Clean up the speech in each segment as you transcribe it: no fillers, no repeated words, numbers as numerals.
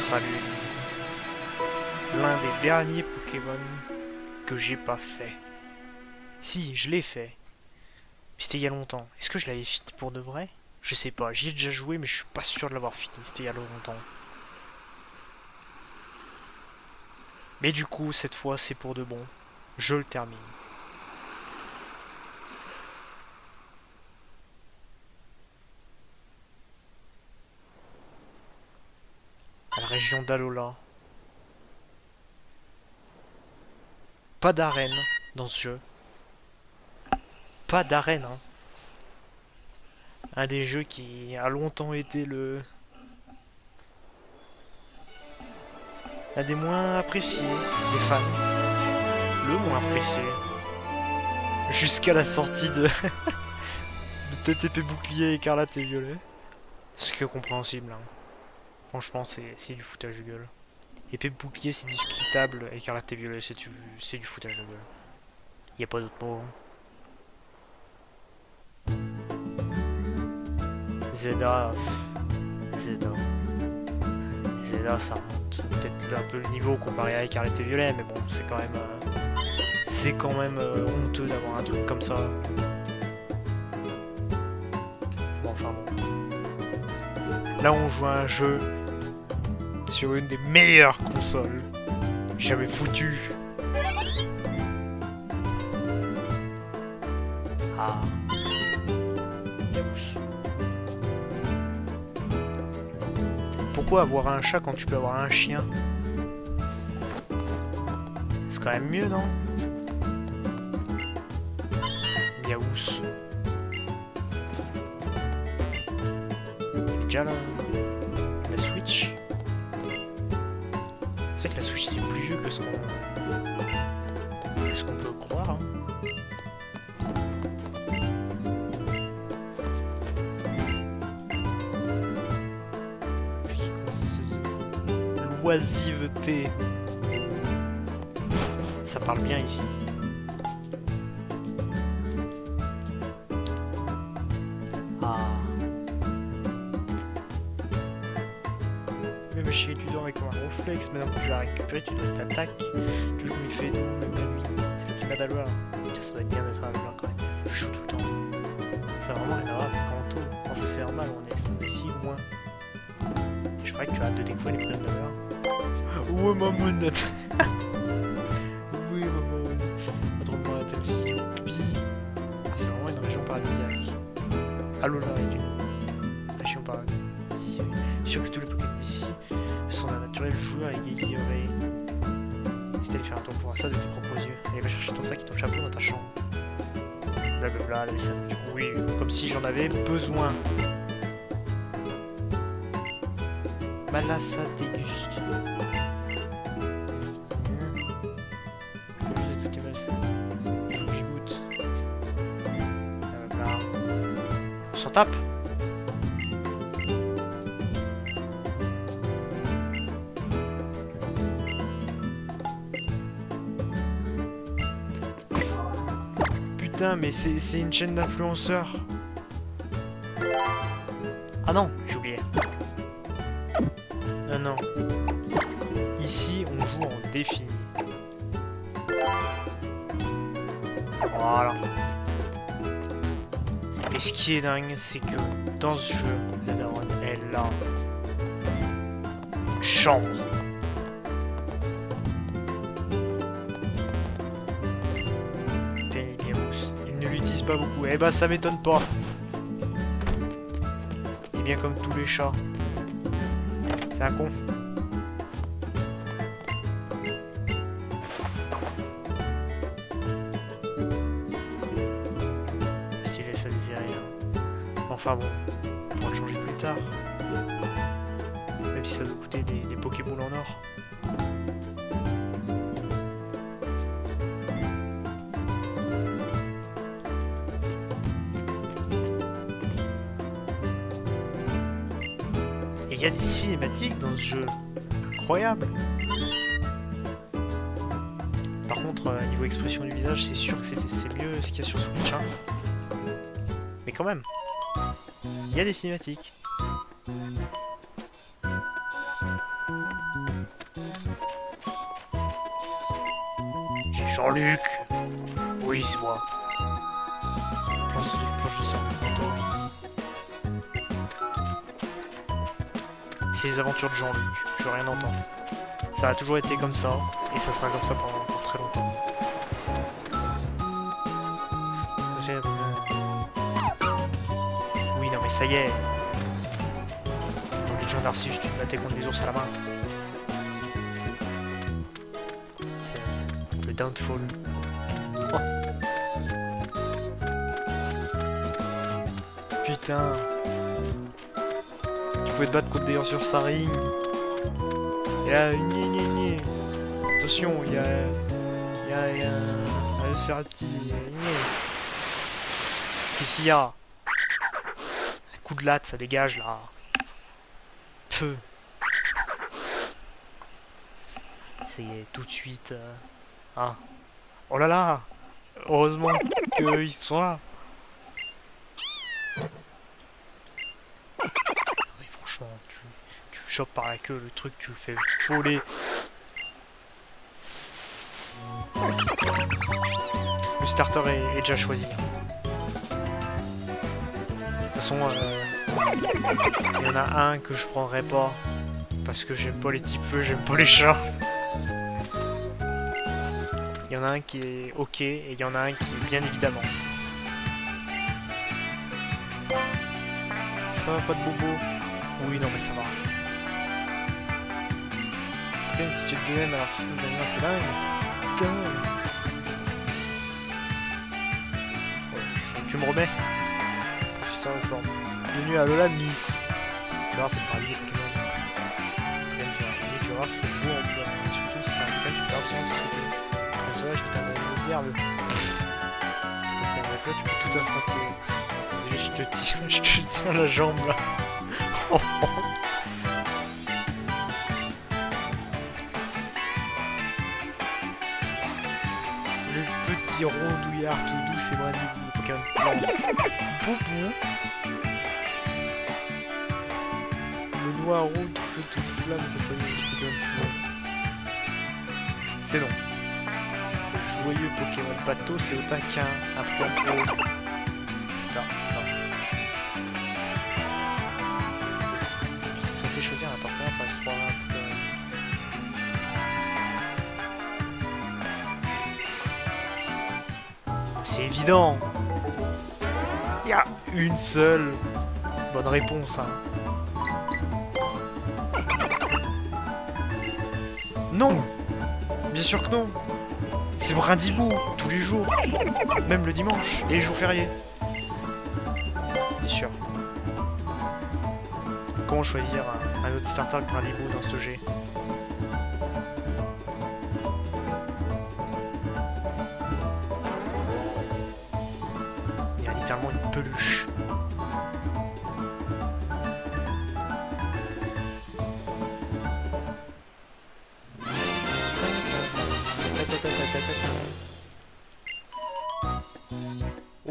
sera l'un des derniers Pokémon que j'ai pas fait. Si, je l'ai fait. Mais c'était il y a longtemps. Est-ce que je l'avais fini pour de vrai? Je sais pas, j'y ai déjà joué mais je suis pas sûr de l'avoir fini. C'était il y a longtemps. Mais du coup, cette fois, c'est pour de bon. Je le termine. À la région d'Alola. Pas d'arène dans ce jeu. Pas d'arène, hein. Un des jeux qui a longtemps été l'un des moins appréciés des fans. Le moins apprécié. Jusqu'à la sortie de TTP bouclier écarlate et violet. Ce qui est compréhensible, hein. Franchement, c'est du foutage de gueule. Épée bouclier, c'est discutable. Écarlate et violet, c'est du foutage de gueule. Y a pas d'autre mot. Zelda. Zelda. Zelda, ça monte peut-être un peu le niveau comparé à Écarlate et violet, mais bon, c'est quand même honteux d'avoir un truc comme ça. Bon, enfin bon. Là, on joue à un jeu sur une des meilleures consoles jamais foutues. Ah. Pourquoi avoir un chat quand tu peux avoir un chien? C'est quand même mieux, non? Miaous. Il est déjà là. La Switch. C'est vrai que la Switch c'est plus vieux que ce qu'on peut croire. Hein. L'oisiveté. Ça parle bien ici. Ah. Même chier, tu dors avec un réflexe, maintenant que tu l'as récupéré, tu dois t'attaquer. Tu joues comme il fait doux, même la nuit. C'est que tu m'as d'Alola. Ça doit être bien d'être à Alola quand même. Je suis chaud tout le temps. Ça a vraiment rien à voir avec Kanto. Enfin, c'est normal, on est si loin. Je croyais que tu as hâte de découvrir les problèmes d'Alola. Ouais, ma monette. Oui, ma monette. Attends-moi la telle aussi. Ah, c'est vraiment une région paradisiaque. Alola est une région paradisiaque. Je suis sûr que tous les Pokémon d'ici sont d'un naturel joueur égayerait. Si t'allais faire un tour pour voir ça de tes propres yeux. Allez, va chercher ton sac et ton chapeau dans ta chambre. Blablabla, la vaisselle. Oui, comme si j'en avais besoin. Malassa déguste. On s'en tape. Putain, mais c'est une chaîne d'influenceurs. Ah non, j'ai oublié. Non, non. Ici, on joue en défini. Voilà. Et ce qui est dingue, c'est que dans ce jeu, la daronne, elle a une chambre. Il ne l'utilise pas beaucoup. Eh bah, ça m'étonne pas. Il est bien comme tous les chats. C'est un con. Stylé, ça disait rien. Enfin bon, on pourra le changer plus tard. Même si ça doit coûter des Pokéballs en or. Et il y a des cinématiques dans ce jeu. Incroyable. Par contre, niveau expression du visage, c'est sûr que c'est mieux ce qu'il y a sur Switch. Hein. Mais quand même, il y a des cinématiques. Jean-Luc. Oui, c'est moi. Planche de sang. C'est les aventures de Jean-Luc. Je veux rien entendre. Ça a toujours été comme ça. Et ça sera comme ça pendant encore très longtemps. Oui, non, mais ça y est. Les gens d'Arcy, juste tu te battais contre des ours à la main. C'est le downfall. Oh. Putain. Tu pouvais te battre contre des gens sur sa ring. Et là, gné. Attention, il y a un se faire un petit gné. Qu'est-ce qu'il y a? Un coup de latte, ça dégage là. Peu. Ça y est, tout de suite. Ah. Oh là là. Heureusement qu'ils sont là. Oui, franchement, tu le chopes par la queue, le truc, tu le fais voler. Le starter est déjà choisi. De toute façon, il y en a un que je prendrai pas. Parce que j'aime pas les types feu, j'aime pas les chats. Il y en a un qui est ok et il y en a un qui est bien évidemment. Ça va, pas de bobo? Oui, non, mais ça va. Après, une petite de même alors que vous avez c'est dingue. Putain. Ouais, tu me remets? Professeur de forme. Bienvenue à Lola Miss. Tu vois, c'est le paradis des Pokémon. Tu vas voir, c'est beau en fait. Et surtout, c'est un Pokémon qui fait absolument tout ce que tu veux. Après, sauvage qui t'amène des herbes. C'est un avec toi, tu peux tout affronter. Désolé, je te tiens la jambe là. Le petit rondouillard tout doux, c'est moi le Pokémon plante. Boubou. Le noir rond tout feu tout flamme, c'est pas le Pokémon flamme. C'est non. Le joyeux Pokémon Pato, c'est au taquin. Après en pro. Putain. J'étais censé choisir un partenaire pour S3 Pokémon. C'est évident. Il y a une seule bonne réponse. Hein. Non. Bien sûr que non. C'est Brindibou, tous les jours. Même le dimanche et les jours fériés. Bien sûr. Comment choisir un autre starter que Brindibou dans ce G? Il y a littéralement une peluche.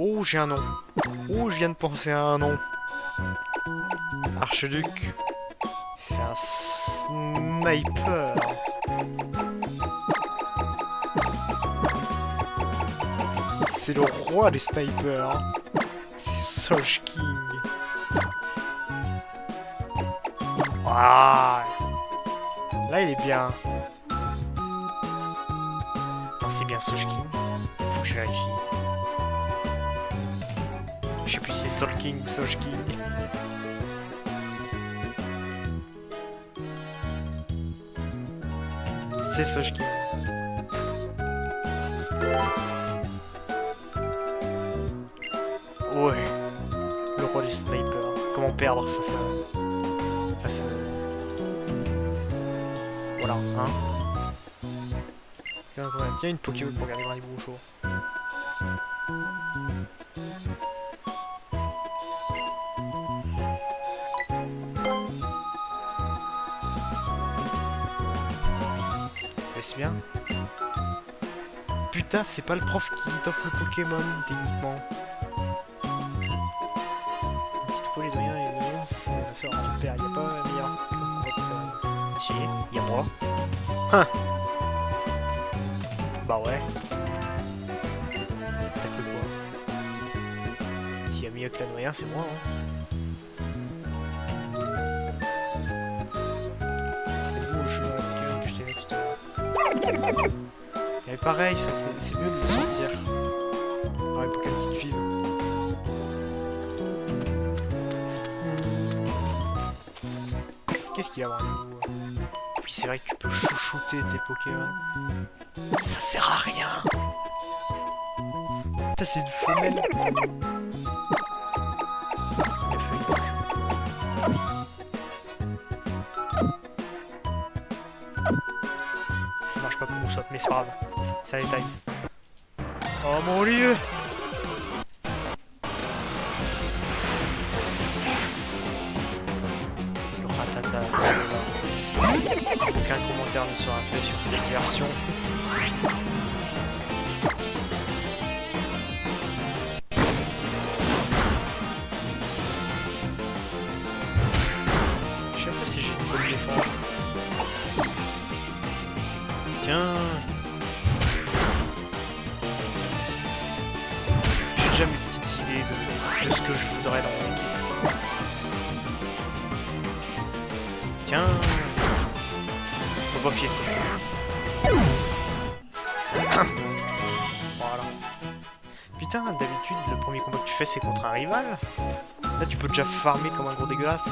Oh, j'ai un nom. Oh, je viens de penser à un nom. Archiduc. C'est un sniper. C'est le roi des snipers. C'est Soch King. Ah, là, il est bien. Non, c'est bien Soch King. Faut que je vérifie. Je sais plus si c'est Soul King ou Soch King. C'est Soch King. Ouais. Le roi des snipers. Comment perdre face à... Voilà, hein. Tiens, une Pokéball pour garder Brindibou au chaud. C'est bien. Putain, c'est pas le prof qui t'offre le Pokémon, techniquement. Une petite folie de rien et de rien, c'est la sœur de ton père. Y'a pas meilleur que Pokémon. Si, y'a moi. Hein. Bah ouais. mieux que la noyade, c'est moi. Hein. Faites-vous au jeu à la Pokémon que je t'ai mis tout à l'heure. Mais pareil, c'est mieux de le sentir. Alors les Pokémon qui te suivent. Qu'est-ce qu'il y a vraiment? Puis c'est vrai que tu peux chouchouter tes Pokémon. Ça sert à rien. Putain, c'est une femelle. La feuille rouge. Ça marche pas pour nous, mais c'est pas grave. C'est un détail. Oh mon dieu! Le ratata. Aucun commentaire ne sera fait sur cette version. Je sais pas si j'ai une bonne défense. Tiens. J'ai déjà mes petites idées de ce que je voudrais dans mon équipe. Tiens. Faut pas fier. Voilà. Putain, d'habitude, le premier combat que tu fais, c'est contre un rival. Là, tu peux déjà farmer comme un gros dégueulasse.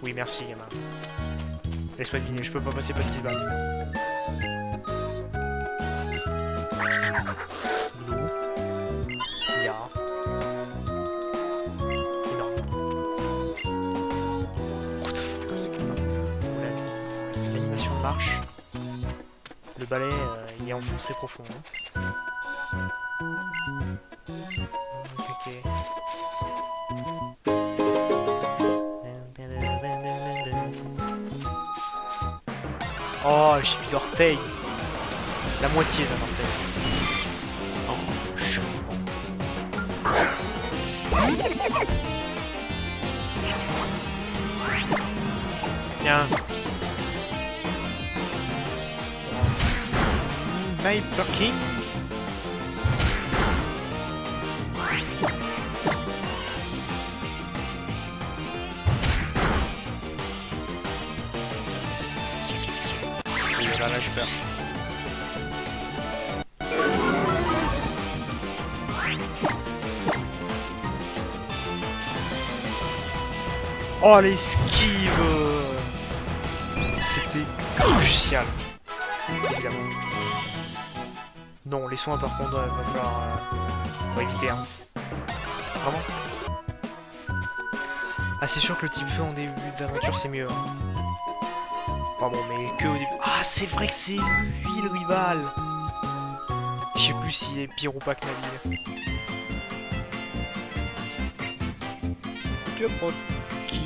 Oui, merci, gamin. Laisse-moi deviner, je peux pas passer parce qu'ils se battent. Blue. Ya. Énorme. L'animation de marche. Le balai, il est enfoncé profond. Hein. Ok. Oh, j'ai plus d'orteil. La moitié d'un orteil. Oh, chaud. Tiens. Sniper King. Là, je perds. Oh, l'esquive! C'était crucial. Évidemment. Non, les soins par contre, il va falloir éviter. Hein. Vraiment? Ah, c'est sûr que le type feu en début d'aventure, c'est mieux. Hein. Enfin bon, mais que au début. Ah, c'est vrai que c'est lui le rival. Je sais plus s'il est pire ou pas que Nabil. Que prend qui?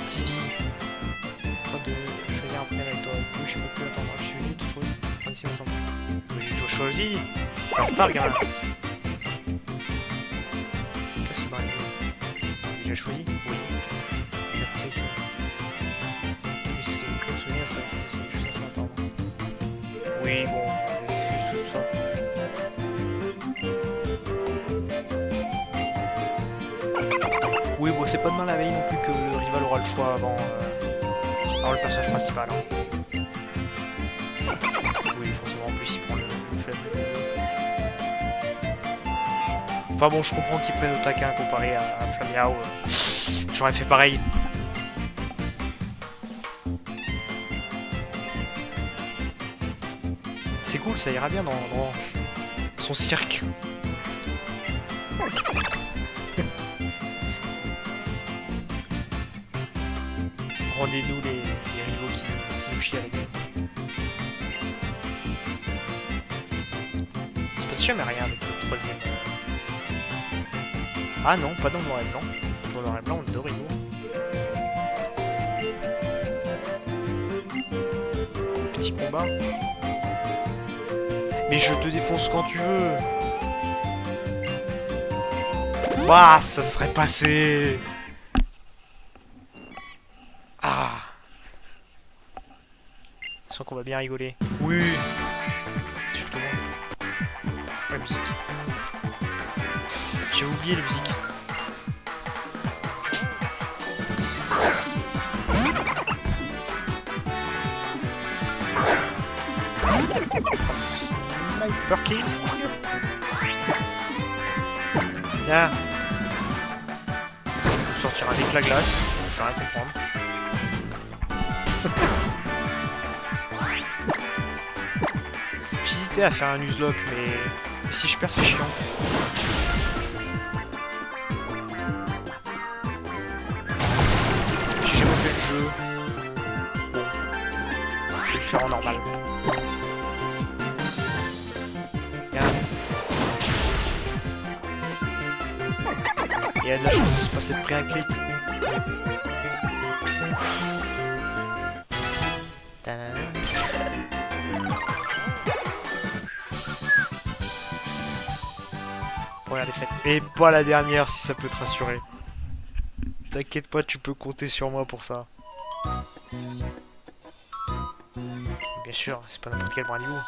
Tilly. Pas de choisir un prénom avec toi. Du coup, je peux plus attendre. Je suis venu te trouver. On essaie ensemble. J'ai toujours choisi. En retard, gamin. Qu'est-ce que tu m'as dit? J'ai déjà choisi? Oui. J'ai pensé que oui, bon, les excuses, tout ça. Oui, bon, c'est pas demain la veille non plus que le rival aura le choix avant le personnage principal. Hein. Oui, forcément, en plus, il prend le faible. Enfin bon, je comprends qu'ils prennent Otaka comparé à Flamiao. J'aurais fait pareil. C'est cool, ça ira bien dans son cirque. Rendez-nous les rivaux qui nous chient à la gueule. Il se passe jamais rien avec le troisième. Ah non, pas dans le noir et blanc. Dans le noir et blanc, on est deux rivaux. Petit combat. Mais je te défonce quand tu veux. Bah, ça serait passé. Ah, Je sens qu'on va bien rigoler. Oui. Surtout moi. La musique. J'ai oublié la musique. Sniper kill. Tiens. Sortir un éclat glace. Je vais rien comprendre. J'hésitais à faire un Nuzlocke, mais si je perds, c'est chiant. J'ai jamais fait le jeu. Bon. Je vais le faire en normal. Et elle a de la chance de se passer de près un clit. Première défaite. Et pas la dernière si ça peut te rassurer. T'inquiète pas, tu peux compter sur moi pour ça. Bien sûr, c'est pas n'importe quel Bradibou.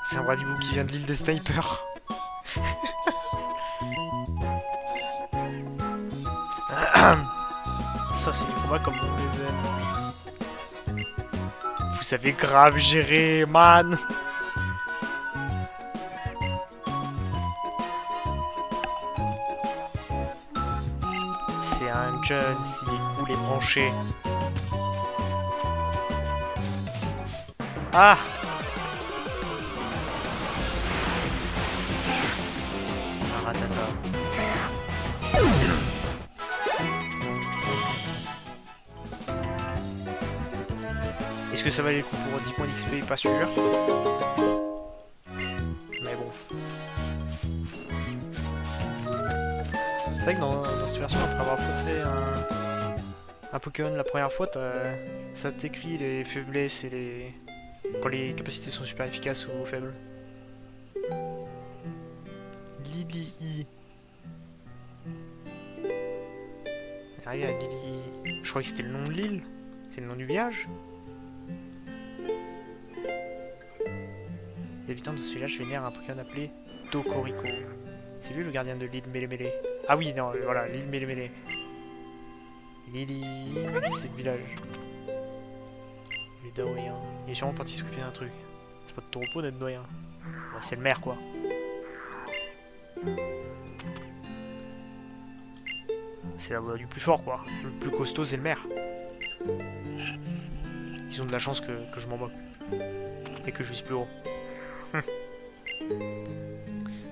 C'est un Bradibou qui vient de l'île des snipers. Ça c'est du combat comme on les aime. Vous savez grave gérer, man. C'est un jeune, s'il est cool et branché. Ah! Un ratata. Est-ce que ça valait le coup pour 10 points d'XP? Pas sûr. Mais bon. C'est vrai que dans cette version, après avoir affronté un Pokémon la première fois, ça t'écrit les faiblesses et les... quand les capacités sont super efficaces ou faibles. Lily. Ah, il y a Lily. Je crois que c'était le nom de l'île. C'est le nom du village. Les habitants de ce village vénèrent un Pokémon appelé Tokoriko. C'est lui le gardien de l'île Mélémélé. Ah oui, non, voilà, l'île Mélémélé. Lily, c'est le village. Il est doyen. Il est sûrement parti s'occuper d'un truc. C'est pas de ton repos d'être doyen. Ouais, c'est le maire, quoi. C'est la voix du plus fort, quoi. Le plus costaud, c'est le maire. Ils ont de la chance que je m'en moque. Et que je vise plus haut.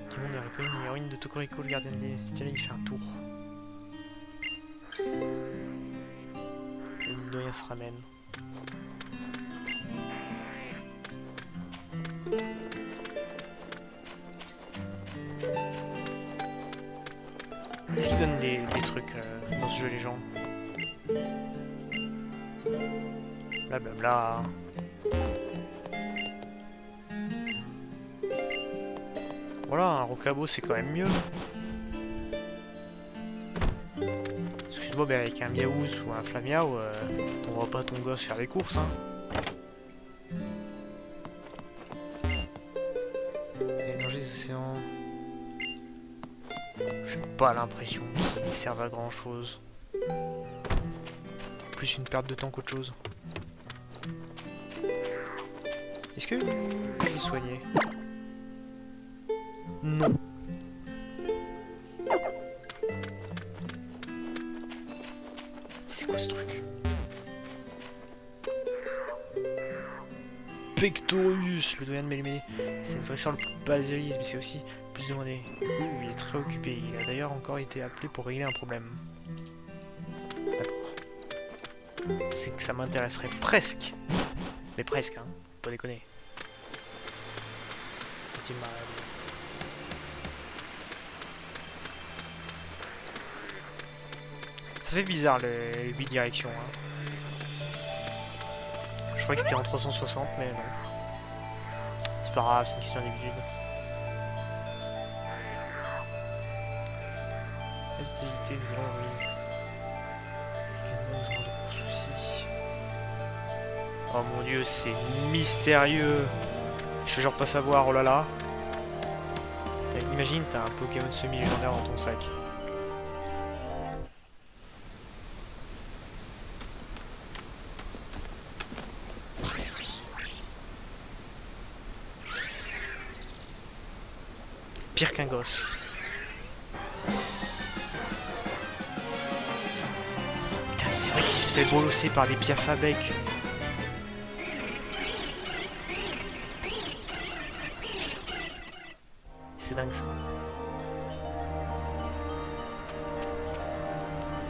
Kimon a reconnu une héroïne de Tokoriko, le gardien de l'île. Stylé, il fait un tour. Le doyen se ramène. Est-ce qu'ils donnent des trucs dans ce jeu, les gens? Blablabla. Voilà, un Rocabo c'est quand même mieux. Excuse-moi, mais avec un Miaouz ou un Flamiao, t'envoies pas ton gosse faire des courses, hein. Les dangers des océans. J'ai pas l'impression qu'ils servent à grand chose. Plus une perte de temps qu'autre chose. Est-ce que je vais soigner? Non. C'est quoi ce truc? Pectorus, le doyen de Mélémélé. C'est le dresseur le plus basilisme, mais c'est aussi le plus demandé. Il est très occupé. Il a d'ailleurs encore été appelé pour régler un problème. D'accord. C'est que ça m'intéresserait presque. Mais presque, hein. Pas déconner. C'est une malade. Ça fait bizarre les 8 directions. Hein. Je croyais que c'était en 360, mais non. C'est pas grave, c'est une question d'habitude. Utilité, nous allons en ruine. Nous avons de gros soucis. Oh mon dieu, c'est mystérieux. Je vais genre pas savoir, oh là là. Imagine, t'as un Pokémon semi-légendaire dans ton sac. Pire qu'un gosse. Putain, c'est vrai qu'il se fait bolosser par des Piafabec. C'est dingue ça.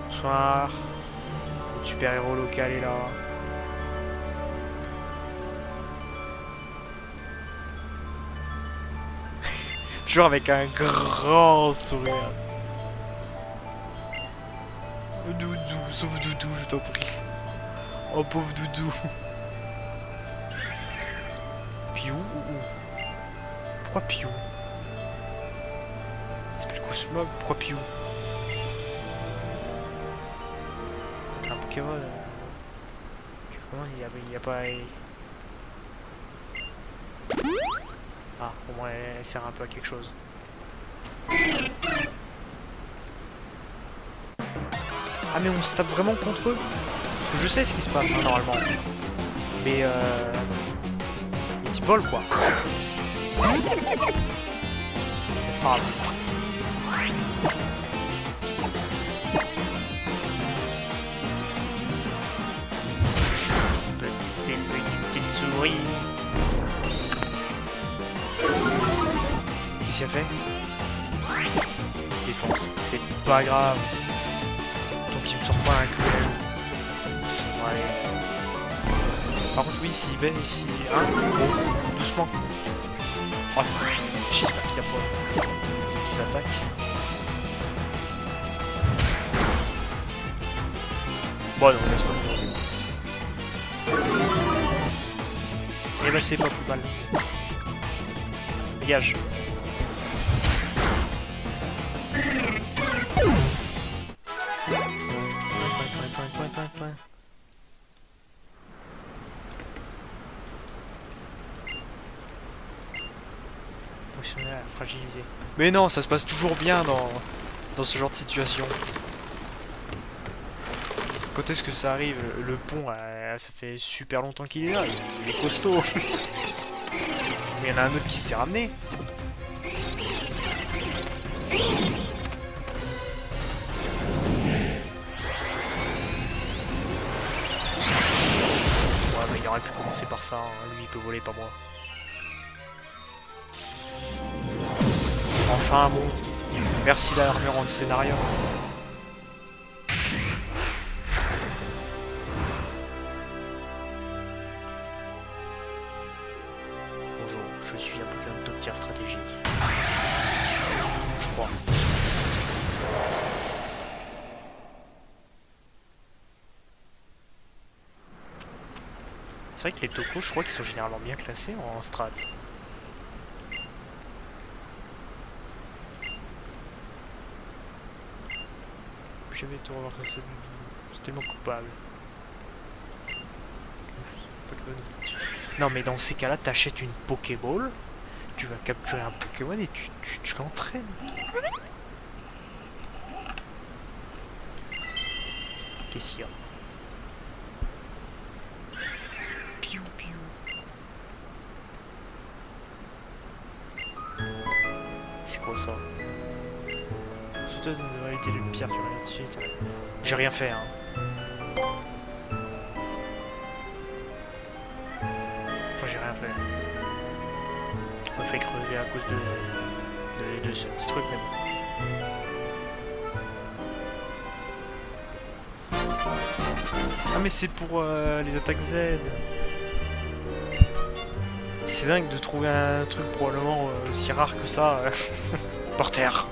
Bonsoir. Le super-héros local est là. Toujours avec un grand sourire. Doudou, sauve Doudou, je t'en prie. Oh pauvre Doudou. Piou ou pourquoi Piou? C'est plus Cosmog, pourquoi Piou? Un Pokémon. Comment il y a pas. Ah, au moins elle sert un peu à quelque chose. Ah mais on se tape vraiment contre eux? Parce que je sais ce qui se passe hein, normalement. Mais ils volent quoi. C'est pas grave. C'est une petite souris. Qu'est-ce qu'il a fait? Défense, c'est pas grave. Donc il me sort pas un QL. Ouais. Par contre oui, s'il va ici. Hein, oh, doucement. Oh si. J'espère qu'il y a pas. Qu'il attaque. Bon non, laisse pas mourir. Et bah c'est pas plus mal. Dégage. Point. Fonctionnaire fragilisé. Mais non, ça se passe toujours bien dans ce genre de situation. Quand est-ce que ça arrive? Le pont, ça fait super longtemps qu'il est là. Il est costaud. Mais il y en a un autre qui s'est ramené. Il aurait pu commencer par ça, hein. Lui il peut voler, pas moi. Enfin bon, merci l'armure anti-scénario. Bonjour, je suis un Pokémon top tier stratégique. Je crois. C'est vrai que les tocos, je crois qu'ils sont généralement bien classés en strat. Jamais tout revoir que c'est tellement coupable. Non mais dans ces cas-là, t'achètes une Pokéball, tu vas capturer un Pokémon et tu l'entraînes. Qu'est-ce qu'il y a? C'est quoi ça? Surtout une réalité d'une pierre, tu regardes suite. J'ai rien fait, hein. Enfin, j'ai rien fait. Je me fais crever à cause de ce petit truc, mais bon. Ah, mais c'est pour les attaques Z. C'est dingue de trouver un truc probablement aussi rare que ça par terre.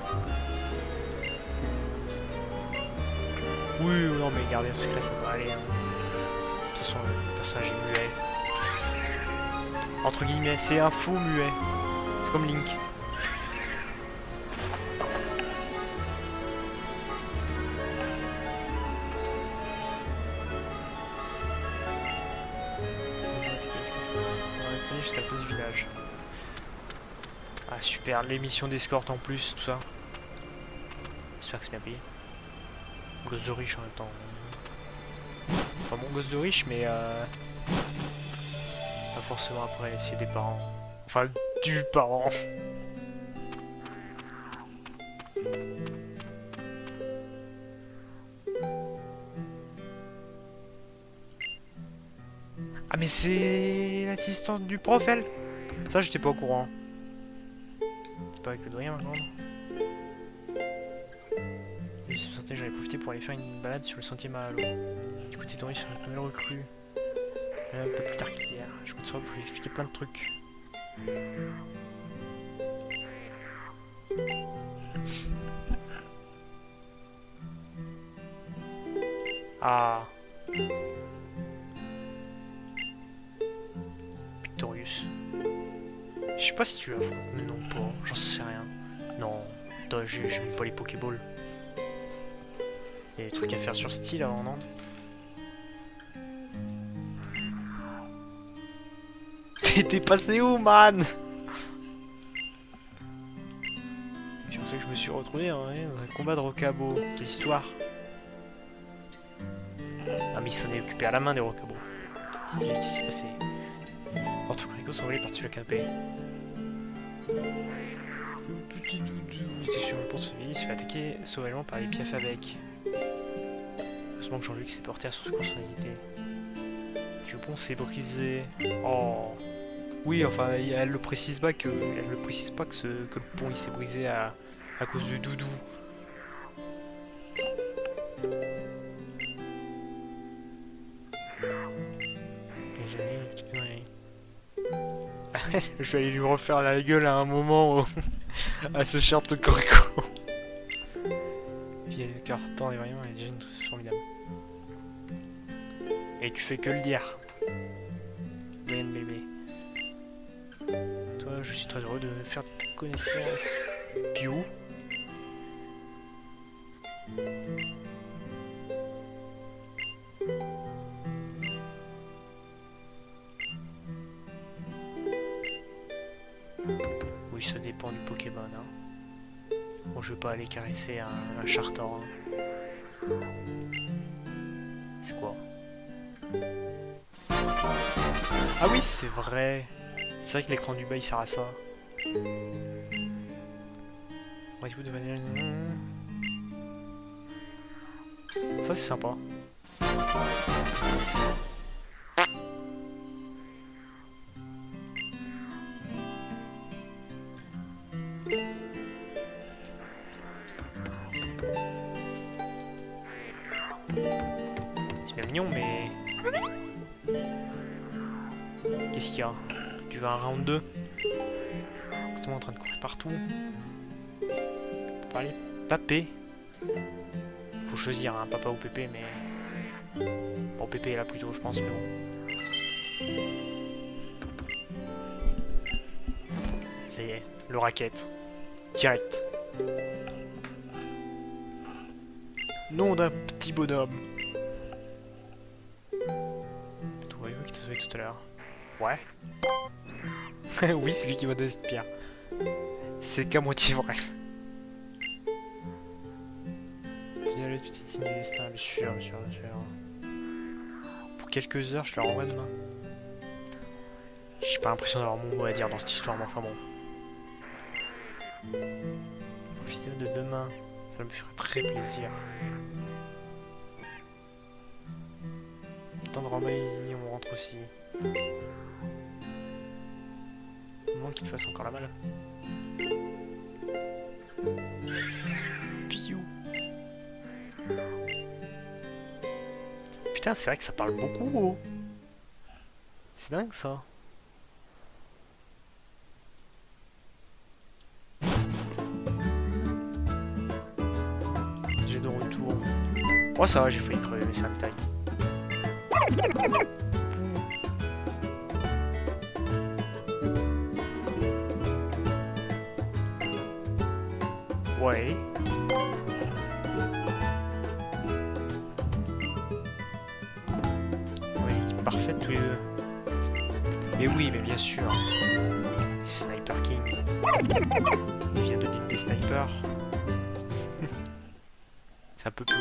Oui, non, mais garder un secret, ça va aller. Hein. De toute façon, le personnage est muet. Entre guillemets, c'est un faux muet. C'est comme Link. super, les missions d'escorte en plus, tout ça. J'espère que c'est bien payé. Gosse de riche en même temps. Enfin bon, gosse de riche, mais pas forcément après, c'est des parents. Enfin, du parent. Ah mais c'est l'assistante du prof, elle. Ça, j'étais pas au courant. C'est pas avec le doyen maintenant. Et je me sentais que j'avais profité pour aller faire une balade sur le sentier Mahalo. Du coup, t'es tombé sur une nouvelle recrue. Un peu plus tard qu'hier. Je compte sur vous pour lui expliquer plein de trucs. Ah. Pictorius. Je sais pas si tu l'as, mais non pas, j'en sais rien. Non, j'aime pas les Pokéballs. Il y a des trucs à faire sur style avant, non? T'es passé où, man? C'est pour ça que je me suis retrouvé dans un combat de Rocabo. Quelle histoire! Ah mais il s'en est occupé à la main des Rocabo. Qu'est-ce qui s'est passé? Orthocorico s'envolait par-dessus le canapé. Le petit doudou était sur le pont de sa vie, il s'est fait attaquer sauvagement par les piafs avec. Heureusement que Jean-Luc s'est porté à son secours sans hésiter. Le pont s'est brisé. Oh. Oui, enfin, elle le précise pas que, que le pont il s'est brisé à cause du doudou. Je vais aller lui refaire la gueule à un moment à ce cher Orthocorico. Puis car tant et vraiment, elle est déjà une chose formidable. Et tu fais que le dire. Bien bébé. Toi, je suis très heureux de faire ta connaissance. Puis où? Oui, ça dépend du Pokémon. Hein. Bon, je vais pas aller caresser un Chartor. Hein. C'est quoi? Ah oui, c'est vrai. C'est vrai que l'écran du bas il sert à ça. De manière... Ça c'est sympa. C'est bien mignon, mais... Qu'est-ce qu'il y a? Tu veux un round 2? C'est moi en train de courir partout. Pour aller paper. Faut choisir, hein, papa ou pépé, mais... Bon, pépé est là plutôt, je pense, mais bon. Ça y est, le racket. Direct. Nom d'un petit bonhomme. Tu vois qui t'a sauvé tout à l'heure. Ouais. Oui, c'est lui qui m'a donné cette pierre. C'est qu'à moitié vrai. Tu viens le petit signe du destin, bien sûr, bien sûr, bien sûr. Pour quelques heures, je le renvoie demain. J'ai pas l'impression d'avoir mon mot à dire dans cette histoire, mais enfin bon. Profitez de demain, ça me ferait très plaisir. Temps de renvoyer, on rentre aussi. Moins qu'il te fasse encore la malle. Piou. Putain, c'est vrai que ça parle beaucoup, oh. C'est dingue ça. J'ai de retour. Oh ça va, j'ai failli crever, mais c'est un détail. Ouais. Oui, parfait tous les deux. Mais oui, mais bien sûr. Sniper King. Il vient de l'île des snipers. C'est un peu plus...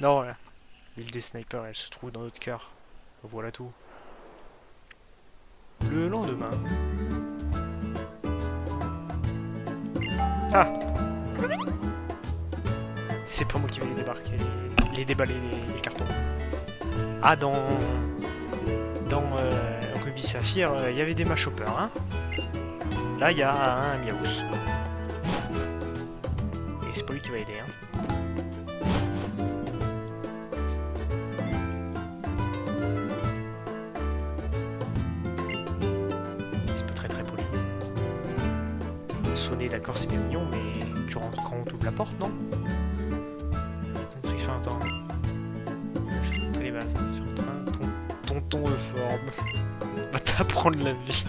Non, voilà. L'île des snipers, elle se trouve dans notre cœur. Voilà tout. Le lendemain... Ah! C'est pas moi qui vais les débarquer, les déballer les cartons. Ah, dans Ruby Saphir, il y avait des machoppers, hein. Là, il y a un Miaous. Et c'est pas lui qui va aider, hein. C'est pas très poli. Sonner, d'accord, c'est bien mignon, mais tu rentres quand on t'ouvre la porte, non? Attends. Je vais te montrer les bases. Tonton de forme. Va t'apprendre la vie.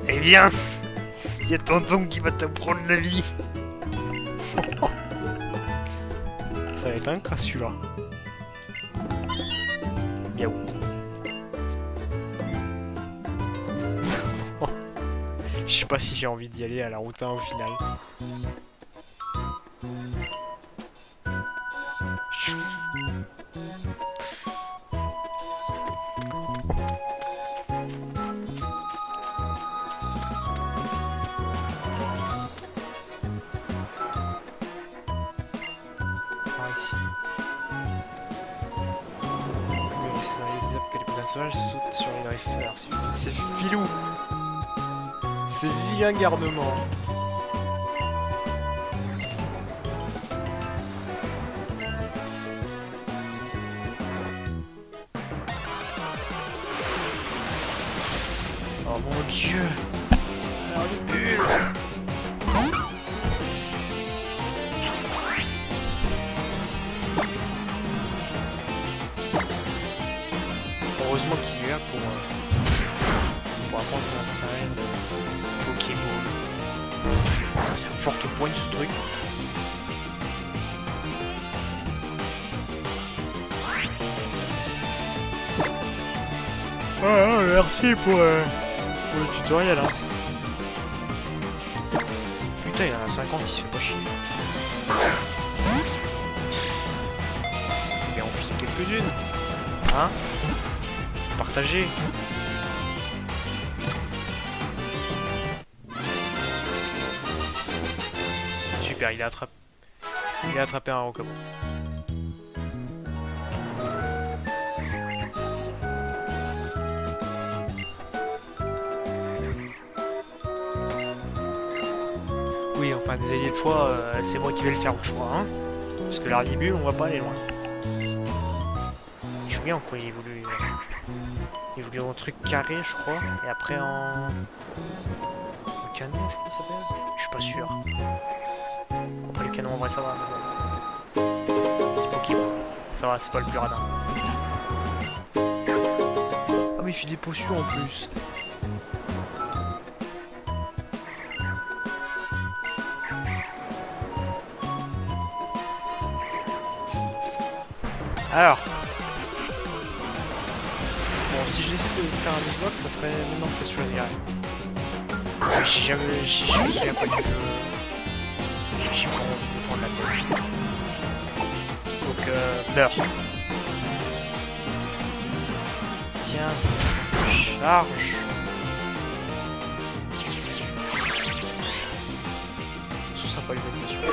Eh bien, il y a tonton qui va t'apprendre la vie. Ça va être un cas celui-là. Miaou. Je sais pas si j'ai envie d'y aller à la route 1 au final. Saute sur les dresseurs. C'est filou. C'est vilain garnement. Oh mon dieu. Oh les bulles. Heureusement qu'il est là pour apprendre la scène Pokéball. C'est un forte poigne ce truc. Merci pour le tutoriel. Hein. Putain, il y en a 50, il se fait pas chier. Mais on file quelques-unes. Hein? Partager. Super, il a attrapé un Rockabou. Oui, enfin des alliés de choix, c'est moi qui vais le faire au choix, hein. Parce que l'arrivée, on va pas aller loin. Il joue bien quoi, il voulait un truc carré, je crois, et après en canon, je crois qu'il s'appelle. Je suis pas sûr. Après le canon, en vrai, ça va. Petit Pokémon. Ça va, c'est pas le plus radin. Ah, mais il fait des potions en plus. Alors. Si je décide de faire un Xbox, ça serait maintenant que ça se choisirait. Je me souviens pas du jeu. J'ai pas envie de me prendre la tête. Donc, meurs. Tiens, charge. C'est sympa les animations.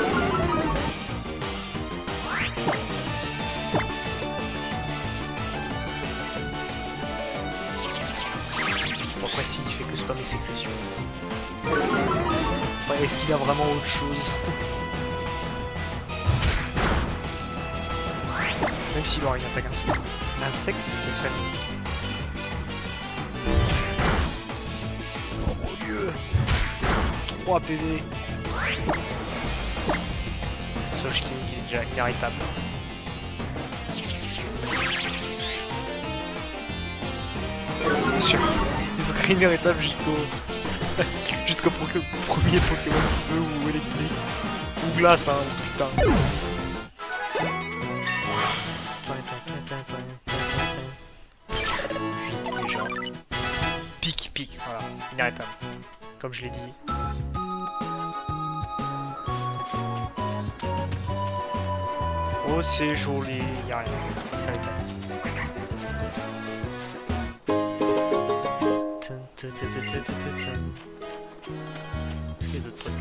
Après si, il fait que spammer sécrétion. Enfin, est-ce qu'il a vraiment autre chose? Même s'il aurait une attaque insecte, ce serait mieux. Oh mon dieu! 3 PV. Sojkin qui est déjà inarrêtable. Bien sûr. Ils sont inarrêtables jusqu'au premier Pokémon feu ou électrique. Ou glace, hein, putain. Vite déjà. Voilà, inarrêtable. Comme je l'ai dit. Oh, c'est joli, y'a rien. Ça va être là. Est-ce qu'il y a d'autres trucs?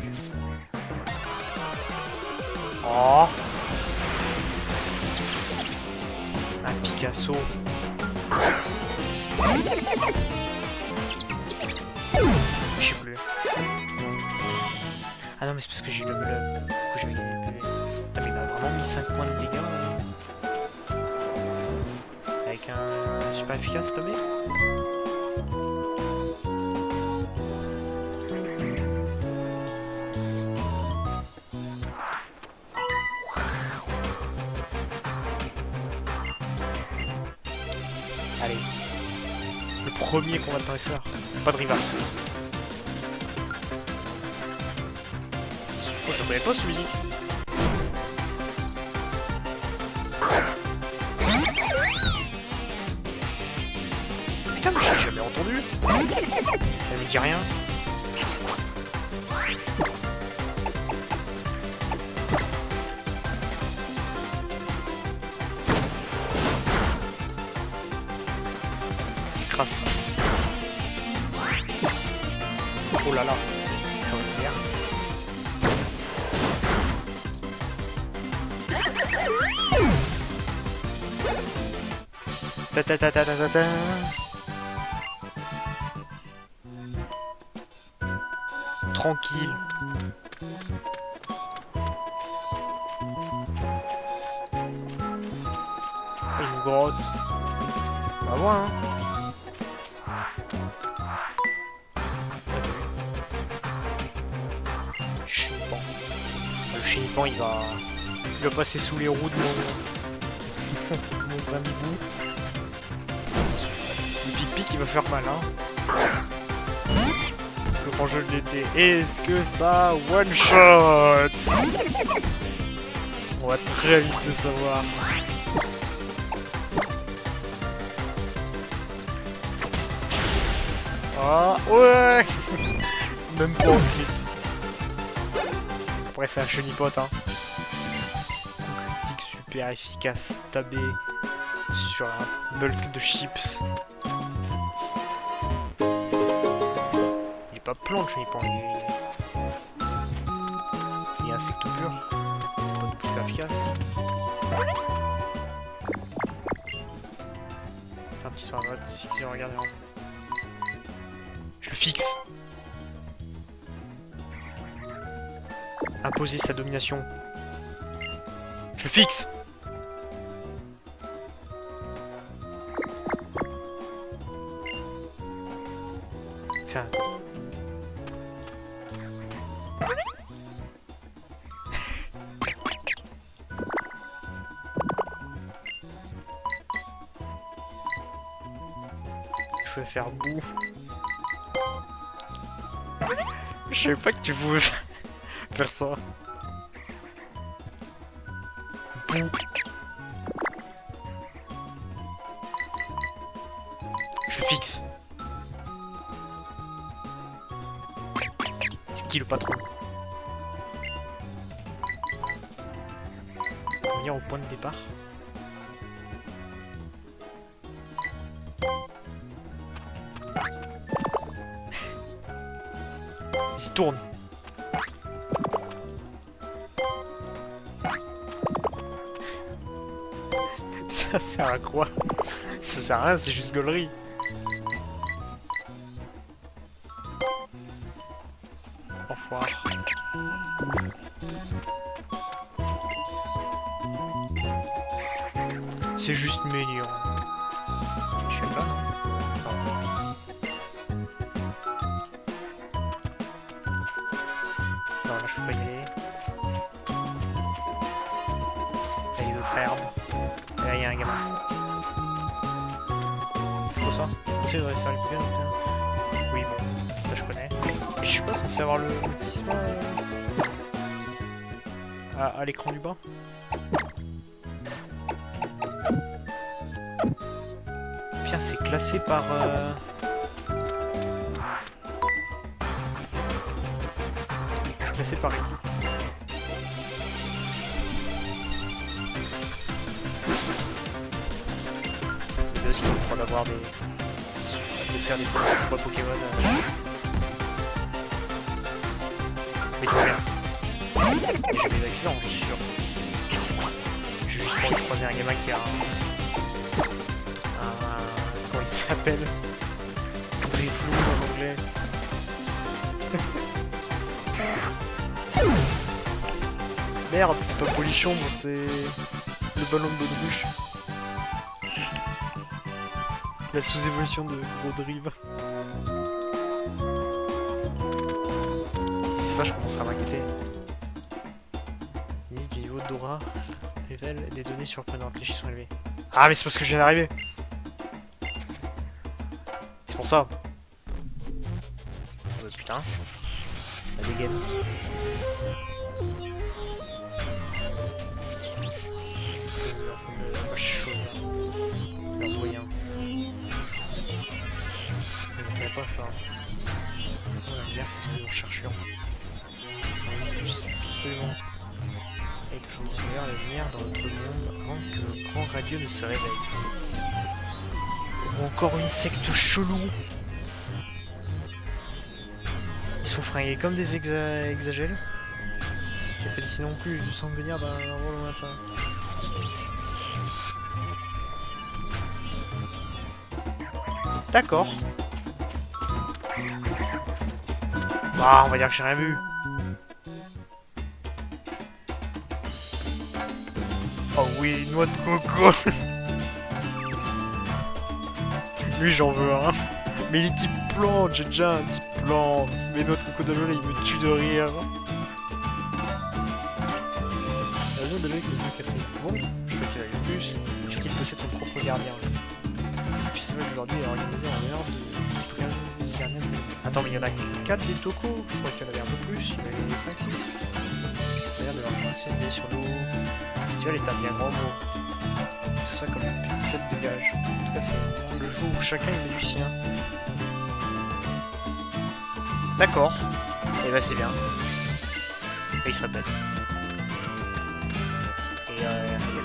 Oh! Un Picasso. Je sais plus. Ah non, mais c'est parce que j'ai eu le level. Du coup, j'avais gagné le PV. Putain, mais il m'a vraiment mis 5 points de dégâts. Avec un super efficace, Tomé. Allez. Le premier combat de dresseur. Pas de rival. Oh, je ne connais pas cette musique. Putain, mais j'ai jamais entendu. Ça me dit rien. Crasse face. Oh là là. J'ai envie de dire. Ta ta ta ta ta ta ta. Tranquille. Une grotte. On va voir, hein. Chenipan. Le chenipan, il va passer sous les roues de mon ami bout. Le pic-pic, il va faire mal, hein. Comment je l'étais. Est-ce que ça one shot? On va très vite le savoir. Ah ouais. Même pas en crit. Après c'est un chenipote, hein. Critique super efficace, tabé sur un bulk de chips. Pas plante, je n'y pense. Il est insecte pur. C'est pas plus efficace. Un petit sur la droite, fixé, regardez. Je le fixe. Imposer sa domination. Je le fixe. Enfin. Je vais faire boue. Je savais pas que tu pouvais faire ça. Boue. Je le fixe. C'est qui le patron? Revenir au point de départ. Il tourne. Ça sert à quoi? Ça sert à rien, c'est juste gaulerie. Enfoiré. C'est juste mignon. Je sais pas. Non, là je peux pas y aller. Là il y a d'autres herbes. Et là il y a un gamin. C'est quoi ça? C'est vrai, ça les bien. Oui, bon, ça je connais. Mais je suis pas censé avoir le lotissement à l'écran du bas. Tiens, c'est classé par... se classer par équipe. Les deux qui ont le droit d'avoir de faire des combats Pokémon. Mais tout va bien. J'ai jamais eu d'accident, je suis sûr. J'ai juste envie de croiser un gamin qui a comment il s'appelle? Drifloon en anglais. Merde, c'est pas Polichon, c'est le ballon de baudruche. La sous-évolution de Gros Drive. C'est ça, je commencerai à m'inquiéter. Liste du niveau d'Aura révèle des données surprenantes. Les chiffres sont élevés. Ah, mais c'est parce que je viens d'arriver. C'est pour ça. Putain. La dégaine. Je suis chaud là. Leur doyen. Je ne savais pas ça. Oh la lumière, c'est ce que nous recherchions. Absolument. Et toujours meilleure la lumière dans notre monde avant que le grand radieux ne se réveille. Ou encore une secte chelou. Ils sont fringués comme des exagèles. J'ai pas dit si non plus, je sens venir d'un vol lointain. D'accord. Bah, on va dire que j'ai rien vu. Oh oui, noix de coco. Lui, j'en veux un. Mais les types plantes, j'ai déjà un type plante. Mais notre crocodile là, il me tue de rire. La zone de l'œil que le café. Bon, je crois qu'il va aller plus. Je crois qu'il possède son propre gardien. Le festival d'aujourd'hui est organisé en l'heure de gardien. Attends, mais il y en a 4 des tocos. Je crois qu'il y en avait un peu plus. Il y en avait 5, 6. Il y a de leur ancienneté sur l'eau. Le festival est un bien grand mot. C'est ça comme une petite fête de gage. En tout cas, c'est le jour où chacun est du sien. D'accord. Et bah c'est bien. Et il se répète. Et il y a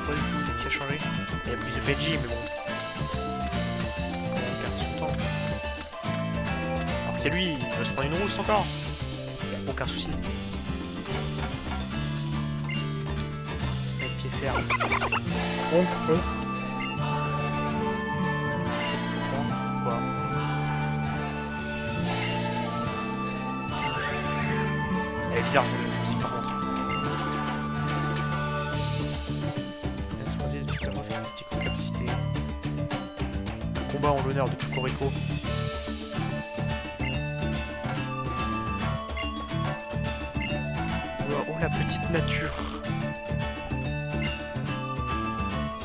quoi du coup qui a changé? Il y a plus de PJ mais bon. On perd son temps. Alors qu'il y a lui, il va se prendre une rousse encore. Il n'y a aucun souci. C'est le pied ferme. Onk. Quoi? Elle est bizarre cette musique par contre. Elle se choisit de toute la race caractéristique de capacité. Combat en l'honneur de Cocorico. Oh la petite nature.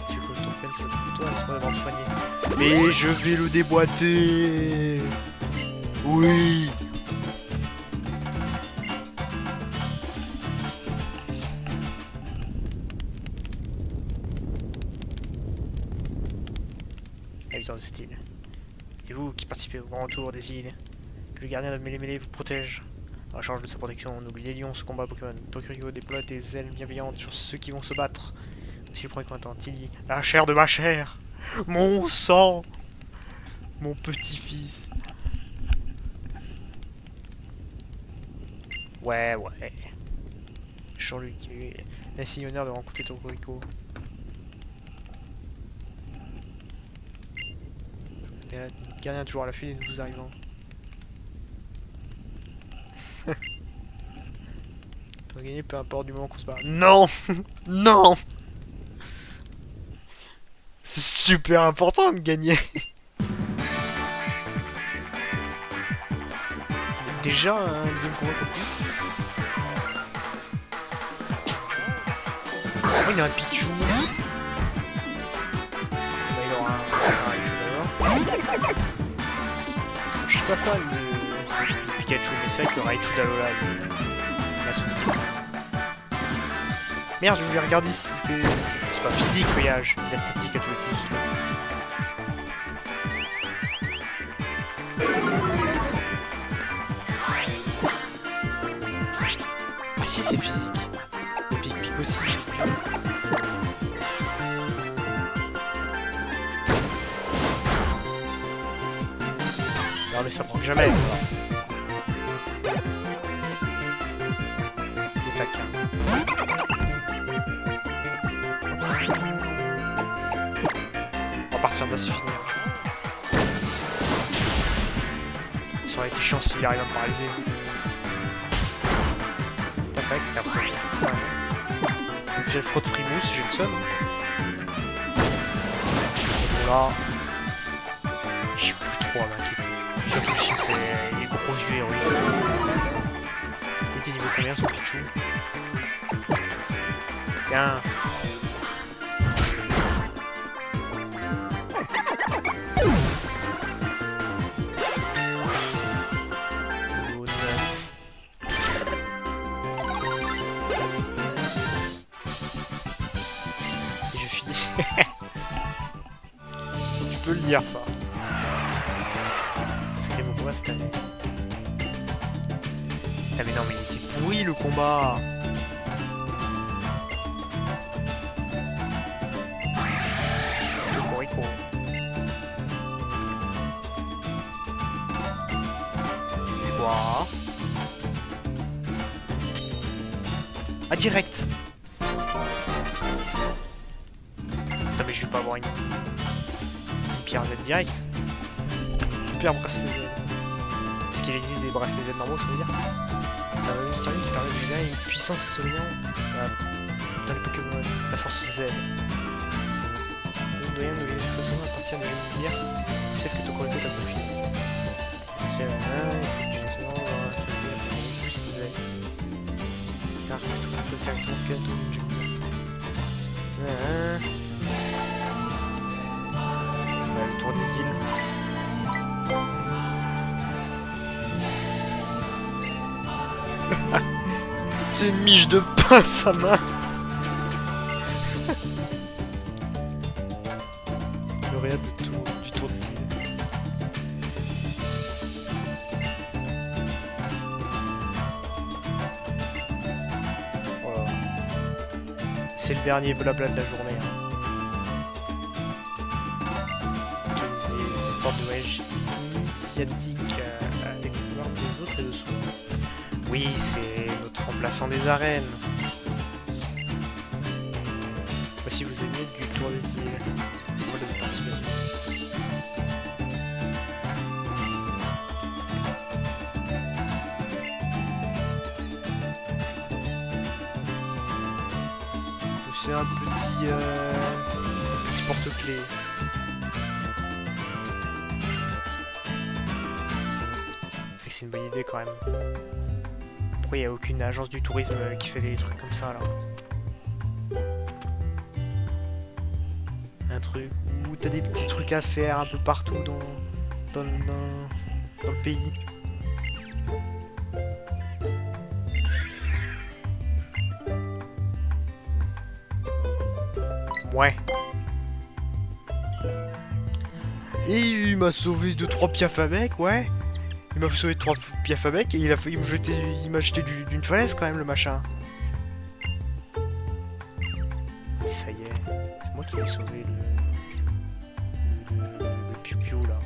Tu veux ton friend sur le couteau, laisse-moi d'abord le soigner. Mais je vais le déboîter. Oui. Habitants de style. Et vous qui participez au grand tour des îles, que le gardien de Mêlée vous protège. En échange de sa protection, on oublie les lions, ce combat Pokémon. Tokyo déploie des ailes bienveillantes sur ceux qui vont se battre. Aussi le premier content, Tilly, la chair de ma chair, mon sang, mon petit-fils. Ouais. Jean-Luc, ainsi honneur de rencontrer Tokyo. Gardien toujours à l'affût des nouveaux arrivants. On peut gagner peu importe du moment qu'on se bat. Non. Non. C'est super important de gagner. Déjà un deuxième combat comme ça. Oh, il y a un Pichu. Il aura un Raichu d'abord. Je suis pas fan de Pikachu, mais c'est vrai que le Raichu d'Alola la sous-style. Merde, je voulais regarder si c'était. C'est pas physique, voyage, l'esthétique à tous les coups. si, c'est physique. Et pic-pic aussi. Non mais ça manque jamais. Le taquin. On va partir de là, c'est fini. Ça aurait été chiant s'il arrive à me paralyser. C'est vrai que c'était après. Ouais. J'ai le frotte frimousse, j'ai le seum. Bon là, j'ai plus trop à m'inquiéter. Surtout s'il fait les gros yeux héroïsés. Il était niveau combien ce Pichou? 15. Tu peux le dire ça. C'est quel combat cette année? Ah mais non mais il était pourri le combat. Le Corico. C'est quoi? Ah direct. Putain mais je vais pas avoir une pierre Z direct. Super bracelet Z. Est-ce qu'il existe des bracelets Z normaux, ça veut dire? C'est un mystérieux qui permet de gagner une puissance souriant dans les Pokémon. La force Z. Nous doyons nous gagner de façon à partir des jeux de lumière. Peut-être que ton Corico t'a confié. C'est la main, il faut que tu te rends dans un truc de Z. Car tout ça, c'est un cadeau. Le tour des îles. C'est une miche de pain à sa main. Lauréat du tour des îles. Voilà. C'est le dernier blabla de la journée. Sorte de voyage initiatique à découvrir des autres et de soi. Oui, c'est notre remplaçant des arènes. Voici vous aimiez du tour des îles. Moi de votre participation. C'est un petit porte-clés. C'est une bonne idée quand même. Pourquoi il n'y a aucune agence du tourisme qui fait des trucs comme ça là? Un truc où t'as des petits trucs à faire un peu partout dans le pays. Ouais. Et il m'a sauvé de 3 piafs avec, ouais. Il m'a sauvé de 3 piafs avec et il m'a jeté d'une falaise quand même le machin. Mais ça y est, c'est moi qui l'ai sauvé le piou-piou là.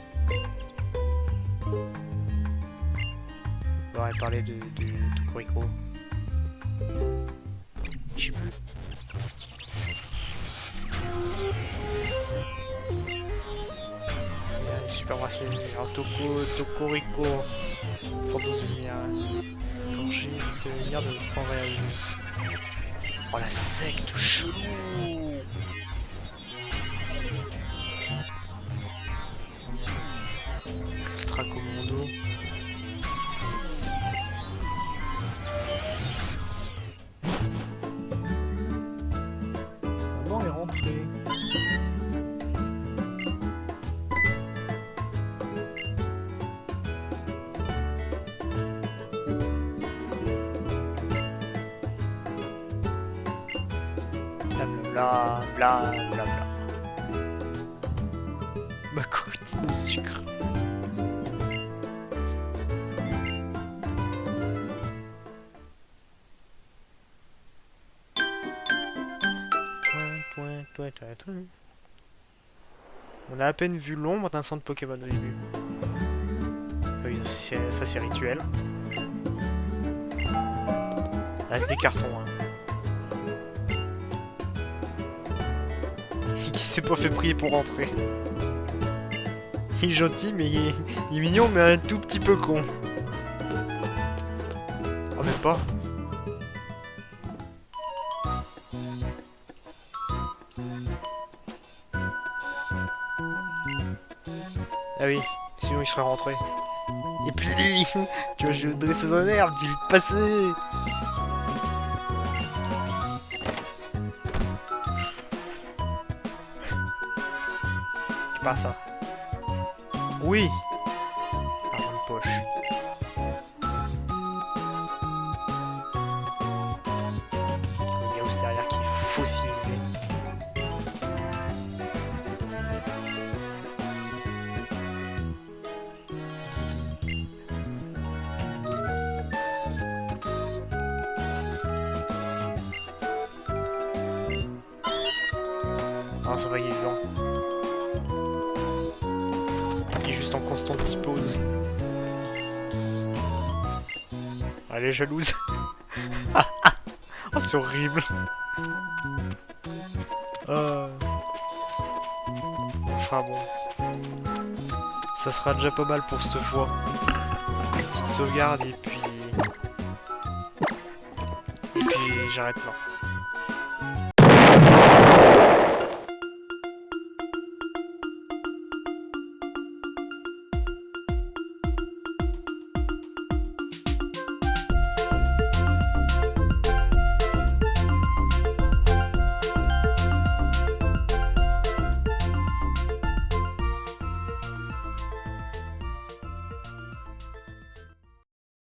On va parler de Corico. Je sais plus. Super bracelet, alors Tocorico pour nous unir. Gorgé de venir de notre réagir. Oh la secte chelou. Ultra commando. Maman est rentrée. Bla bla bla bla. Ma coquine de sucre. On a à peine vu l'ombre d'un centre Pokémon au début. Oui, ça c'est rituel. Là c'est des cartons. Hein. Qui s'est pas fait prier pour rentrer. Il est gentil mais il est mignon mais un tout petit peu con. Oh même pas. Ah oui, sinon il serait rentré. Et puis lui, tu vois, je dresseuse en herbe, dis-lui de passer. C'est pas ça. Oui. Argent de poche. Le Gauss derrière qui est fossilisé. Ah, ça va, il est vivant. Il est juste en constante typose. Elle est jalouse. Oh, c'est horrible. Enfin bon. Ça sera déjà pas mal pour cette fois. Petite sauvegarde et puis... j'arrête là.